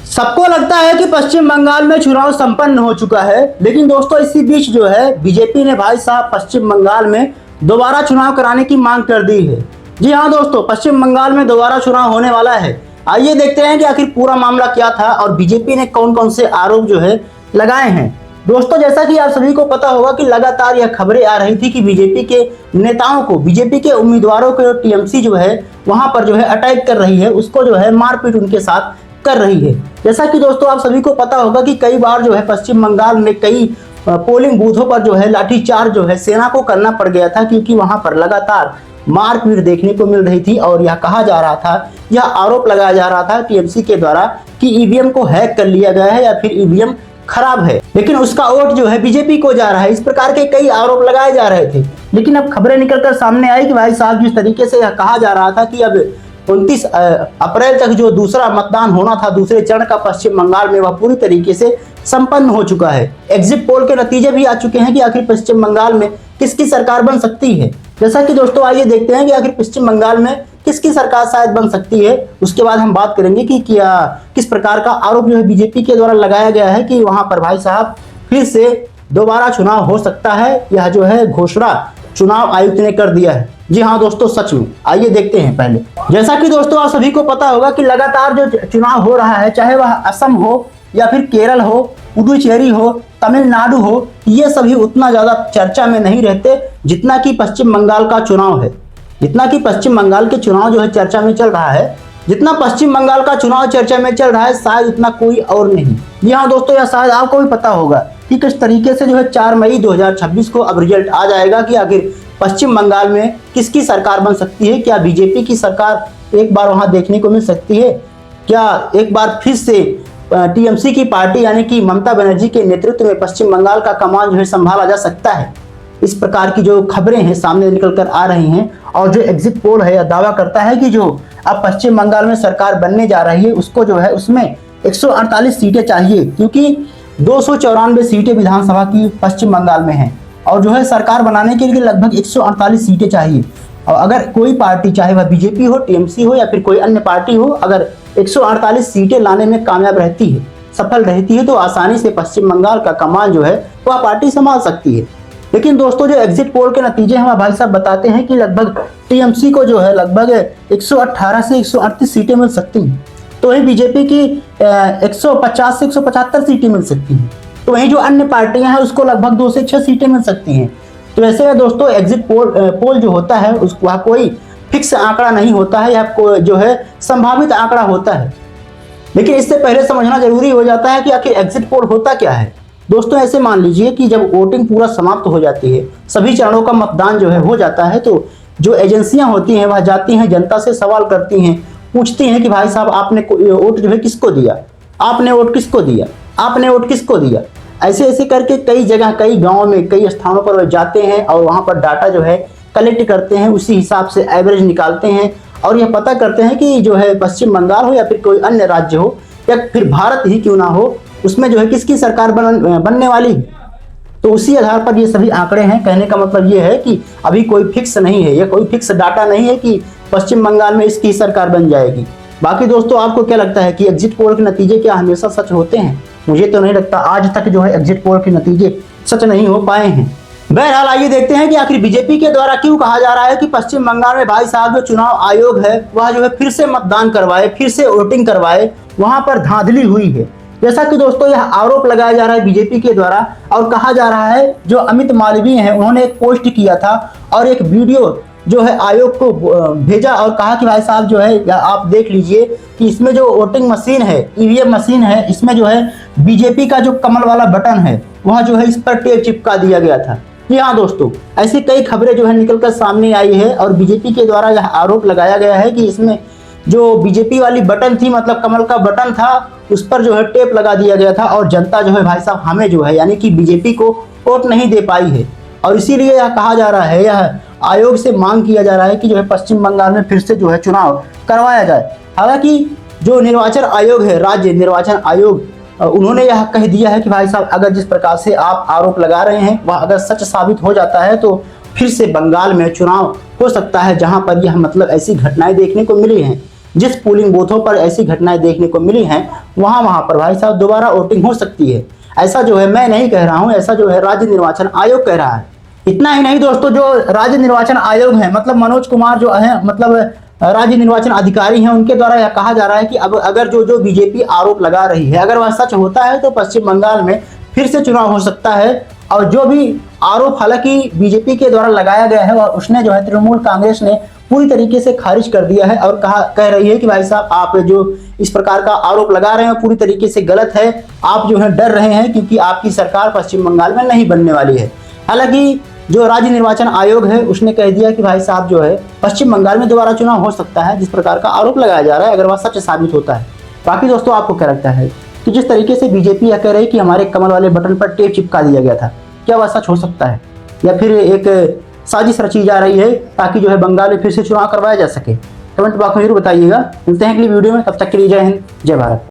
सबको लगता है कि पश्चिम बंगाल में चुनाव संपन्न हो चुका है, लेकिन दोस्तों इसी बीच जो है बीजेपी ने भाई साहब पश्चिम बंगाल में दोबारा चुनाव कराने की मांग कर दी है। जी हाँ दोस्तों, पश्चिम बंगाल में दोबारा चुनाव होने वाला है। आइए देखते हैं कि आखिर पूरा मामला क्या था और बीजेपी ने कौन कौन से आरोप जो है लगाए हैं। दोस्तों जैसा कि आप सभी को पता होगा कि लगातार यह खबरें आ रही थी कि बीजेपी के नेताओं को, बीजेपी के उम्मीदवारों को टीएमसी जो है वहां पर जो है अटैक कर रही है, उसको जो है मारपीट उनके साथ कर रही है। जैसा कि दोस्तों आप सभी को पता होगा कि कई बार जो है पश्चिम बंगाल में कई पोलिंग बूथों पर जो है लाठीचार्ज जो है सेना को करना पड़ गया था, क्योंकि वहां पर लगातार मारपीट देखने को मिल रही थी और यह कहा जा रहा था, यह आरोप लगाया जा रहा था टीएमसी के द्वारा कि ईवीएम को हैक कर लिया गया है या फिर ईवीएम खराब है, लेकिन उसका वोट जो है बीजेपी को जा रहा है। इस प्रकार के कई आरोप लगाए जा रहे थे, लेकिन अब खबरें निकलकर सामने आई कि भाई साहब जिस तरीके से यह कहा जा रहा था कि अब 29 अप्रैल तक जो दूसरा मतदान होना था, दूसरे चरण का पश्चिम बंगाल में, वह पूरी तरीके से संपन्न हो चुका है। एग्जिट पोल के नतीजे भी आ चुके हैं कि आखिर पश्चिम बंगाल में किसकी सरकार बन सकती है। जैसा कि दोस्तों आइए देखते हैं कि आखिर पश्चिम बंगाल में किसकी सरकार शायद बन सकती है। उसके बाद हम बात करेंगे कि क्या किस प्रकार का आरोप जो है बीजेपी के द्वारा लगाया गया है कि वहां पर भाई साहब फिर से दोबारा चुनाव हो सकता है। यह जो है घोषणा चुनाव आयुक्त ने कर दिया है। जी हाँ दोस्तों, सच में। आइए देखते हैं पहले। जैसा कि दोस्तों आप सभी को पता होगा कि लगातार जो चुनाव हो रहा है, चाहे वह असम हो या फिर केरल हो, पुडुचेरी हो, तमिलनाडु हो, ये सभी उतना ज्यादा चर्चा में नहीं रहते जितना कि पश्चिम बंगाल का चुनाव है। जितना कि पश्चिम बंगाल के चुनाव जो है चर्चा में चल रहा है, जितना पश्चिम बंगाल का चुनाव चर्चा में चल रहा है, शायद उतना कोई और नहीं। जी हाँ दोस्तों, यह शायद आपको भी पता होगा कि किस तरीके से जो है 4 मई 2026 को अब रिजल्ट आ जाएगा कि आखिर पश्चिम बंगाल में किसकी सरकार बन सकती है। क्या बीजेपी की सरकार एक बार वहां देखने को मिल सकती है? क्या एक बार फिर से टीएमसी की पार्टी यानी कि ममता बनर्जी के नेतृत्व में पश्चिम बंगाल का कमान जो है संभाला जा सकता है? इस प्रकार की जो खबरें हैं सामने निकल कर आ रही हैं और जो एग्जिट पोल है दावा करता है कि जो अब पश्चिम बंगाल में सरकार बनने जा रही है उसको जो है उसमें 148 सीटें चाहिए, क्योंकि 294 सीटें विधानसभा की पश्चिम बंगाल में हैं और जो है सरकार बनाने के लिए लगभग 148 सीटें चाहिए। और अगर कोई पार्टी, चाहे वह बीजेपी हो, टीएमसी हो या फिर कोई अन्य पार्टी हो, अगर 148 सीटें लाने में कामयाब रहती है, सफल रहती है, तो आसानी से पश्चिम बंगाल का कमान जो है वह पार्टी संभाल सकती है। लेकिन दोस्तों जो एग्जिट पोल के नतीजे हम भाई साहब बताते हैं कि लगभग टीएमसी को जो है लगभग 118 से 138 सीटें मिल सकती हैं, तो वहीं बीजेपी की 150 से 175 सीटें मिल सकती हैं, तो वहीं जो अन्य पार्टियां हैं उसको लगभग 2 से 6 सीटें मिल सकती हैं। तो ऐसे में दोस्तों एग्जिट पोल जो होता है वह कोई फिक्स आंकड़ा नहीं होता है, या जो है संभावित आंकड़ा होता है। लेकिन इससे पहले समझना जरूरी हो जाता है कि आखिर एग्जिट पोल होता क्या है। दोस्तों ऐसे मान लीजिए कि जब वोटिंग पूरा समाप्त हो जाती है, सभी चरणों का मतदान जो है हो जाता है, तो जो एजेंसियां होती हैं वह जाती हैं, जनता से सवाल करती हैं, पूछती हैं कि भाई साहब आपने वोट जो है किसको दिया, आपने वोट किसको दिया, आपने वोट किसको दिया। ऐसे ऐसे करके कई जगह, कई गाँव में, कई स्थानों पर जाते हैं और वहाँ पर डाटा जो है कलेक्ट करते हैं, उसी हिसाब से एवरेज निकालते हैं और यह पता करते हैं कि जो है पश्चिम बंगाल हो या फिर कोई अन्य राज्य हो या फिर भारत ही क्यों ना हो, उसमें जो है किसकी सरकार बनने वाली है। तो उसी आधार पर ये सभी आंकड़े हैं। कहने का मतलब ये है कि अभी कोई फिक्स नहीं है, या कोई फिक्स डाटा नहीं है कि पश्चिम बंगाल में इसकी सरकार बन जाएगी। बाकी दोस्तों आपको क्या लगता है कि एग्जिट पोल के नतीजे क्या हमेशा सच होते हैं? मुझे तो नहीं लगता, आज तक जो है एग्जिट पोल के नतीजे सच नहीं हो पाए हैं। बहरहाल आइए देखते हैं कि आखिर बीजेपी के द्वारा क्यों कहा जा रहा है कि पश्चिम बंगाल में भाई साहब जो चुनाव आयोग है वह जो है फिर से मतदान करवाए, फिर से वोटिंग करवाए, वहां पर धांधली हुई है। जैसा कि दोस्तों यह आरोप लगाया जा रहा है बीजेपी के द्वारा और कहा जा रहा है, जो अमित मालवीय हैं उन्होंने एक पोस्ट किया था और एक वीडियो जो है आयोग को भेजा और कहा कि भाई साहब जो है आप देख लीजिए कि इसमें जो वोटिंग मशीन है, ईवीएम मशीन है, इसमें जो है बीजेपी का जो कमल वाला बटन है वह जो है इस पर टेप चिपका दिया गया था। जी हाँ दोस्तों, ऐसी कई खबरें जो है निकलकर सामने आई है और बीजेपी के द्वारा यह आरोप लगाया गया है कि इसमें जो बीजेपी वाली बटन थी, मतलब कमल का बटन था, उस पर जो है टेप लगा दिया गया था और जनता जो है भाई साहब हमें जो है यानी कि बीजेपी को वोट नहीं दे पाई है। और इसीलिए यह कहा जा रहा है, यह आयोग से मांग किया जा रहा है कि जो है पश्चिम बंगाल में फिर से जो है चुनाव करवाया जाए। हालांकि जो निर्वाचन आयोग है, राज्य निर्वाचन आयोग, उन्होंने यह कह दिया है कि भाई साहब अगर जिस प्रकार से आप आरोप लगा रहे हैं वह अगर सच साबित हो जाता है तो फिर से बंगाल में चुनाव हो सकता है, जहां पर यह मतलब ऐसी घटनाएं देखने को मिली हैं। जिस पोलिंग बूथों पर ऐसी घटनाएं देखने को मिली हैं वहां पर भाई साहब दोबारा वोटिंग हो सकती है। ऐसा जो है मैं नहीं कह रहा हूं, ऐसा जो है राज्य निर्वाचन आयोग कह रहा है। इतना ही नहीं दोस्तों, जो राज्य निर्वाचन आयोग है मतलब मनोज कुमार जो है मतलब राज्य निर्वाचन अधिकारी हैं, उनके द्वारा यह कहा जा रहा है कि अब अगर जो बीजेपी आरोप लगा रही है अगर वह सच होता है तो पश्चिम बंगाल में फिर से चुनाव हो सकता है। और जो भी आरोप हालांकि बीजेपी के द्वारा लगाया गया है और उसने जो है तृणमूल कांग्रेस ने पूरी तरीके से खारिज कर दिया है और कह रही है कि भाई साहब आप जो इस प्रकार का आरोप लगा रहे हैं पूरी तरीके से गलत है, आप जो है डर रहे हैं क्योंकि आपकी सरकार पश्चिम बंगाल में नहीं बनने वाली है। हालांकि जो राज्य निर्वाचन आयोग है उसने कह दिया कि भाई साहब जो है पश्चिम बंगाल में दोबारा चुनाव हो सकता है जिस प्रकार का आरोप लगाया जा रहा है अगर वह सच साबित होता है। बाकी दोस्तों आपको क्या लगता है कि जिस तरीके से बीजेपी यह कह रही है कि हमारे कमल वाले बटन पर टेप चिपका दिया गया था, क्या वह सच हो सकता है या फिर एक साजिश रची जा रही है ताकि जो है बंगाल में फिर से चुनाव करवाया जा सके? कमेंट बॉक्स में जरूर बताइएगा। मिलते हैं अगली वीडियो में, तब तक के लिए जय हिंद जय भारत।